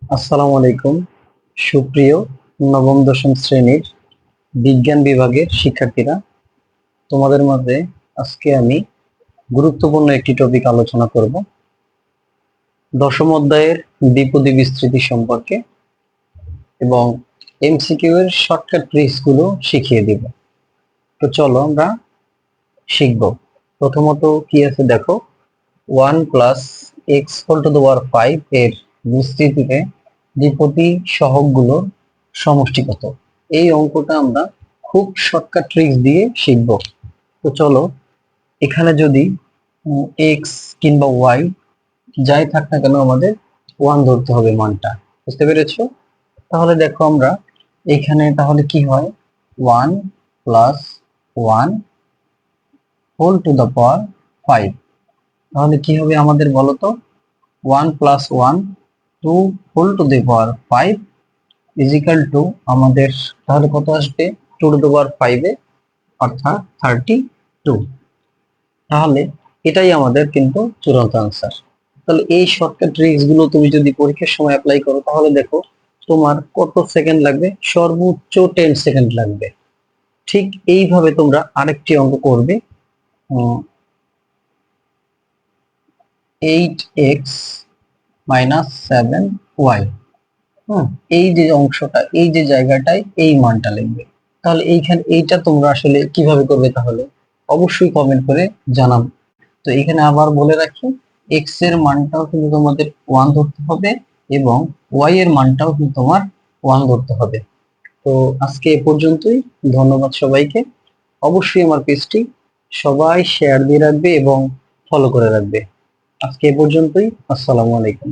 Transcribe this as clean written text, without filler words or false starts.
আসসালামু আলাইকুম। সুপ্রিয় নবম দশম শ্রেণীর বিজ্ঞান বিভাগের শিক্ষার্থীরা, তোমাদের মাঝে আজকে আমি গুরুত্বপূর্ণ একটি টপিক আলোচনা করব, দশম অধ্যায়ের দ্বিপদী বিস্তৃতি সম্পর্কে, এবং এমসিকিউ এর শর্টকাট ট্রিক্স গুলো শিখিয়ে দিব। তো চলো আমরা শিখব। প্রথমত কি আছে দেখো, 1 plus x whole to the power 5 এর বিস্তৃতিতে দ্বিপদী সহগগুলোর সমষ্টি কত। এই অঙ্কটা আমরা খুব শর্টকাট ট্রিক্স দিয়ে শিখব। তো চলো, এখানে যদি এক্স কিংবা ওয়াই যাই থাক না কেন, আমাদের 1 ধরতে হবে মানটা। বুঝতে পেরেছো? তাহলে দেখো আমরা এখানে তাহলে কি হয়, 1 plus 1 whole to the power 5। তাহলে কি হবে আমাদের বলো তো, 1 plus 1 2 whole to the power 5 is equal to আমাদের তাহলে কত আসবে, 2 টু দি পাওয়ার 5 এ, অর্থাৎ 32। তাহলে এটাই আমাদের কিন্তু চূড়ান্ত আনসার। তাহলে এই শর্টকাট ট্রিক্স গুলো তুমি যদি পরীক্ষার সময় অ্যাপ্লাই করো, তাহলে দেখো তোমার কত সেকেন্ড লাগবে, সর্বোচ্চ 10 সেকেন্ড লাগবে। ঠিক এইভাবে তোমরা আরেকটি অঙ্ক করবে, 8x মাইনাস 7y। এই যে অংশটা, এই যে জায়গাটায় এই মানটা লিখবে। তাহলে এইখানে এইটা তোমরা আসলে কিভাবে করবে, তাহলে অবশ্যই কমেন্ট করে জানাবো। তো এখানে আবার বলে রাখি, এক্স এর মানটাও কিন্তু তোমাদের 1 ধরতে হবে, এবং ওয়াই এর মানটাও কিন্তু তোমার 1 ধরতে হবে। তো আজকে এ পর্যন্তই। ধন্যবাদ সবাইকে। অবশ্যই আমার পেজটি সবাই শেয়ার দিয়ে রাখবে এবং ফলো করে রাখবে। আজকে এ পর্যন্তই। আসসালামু আলাইকুম।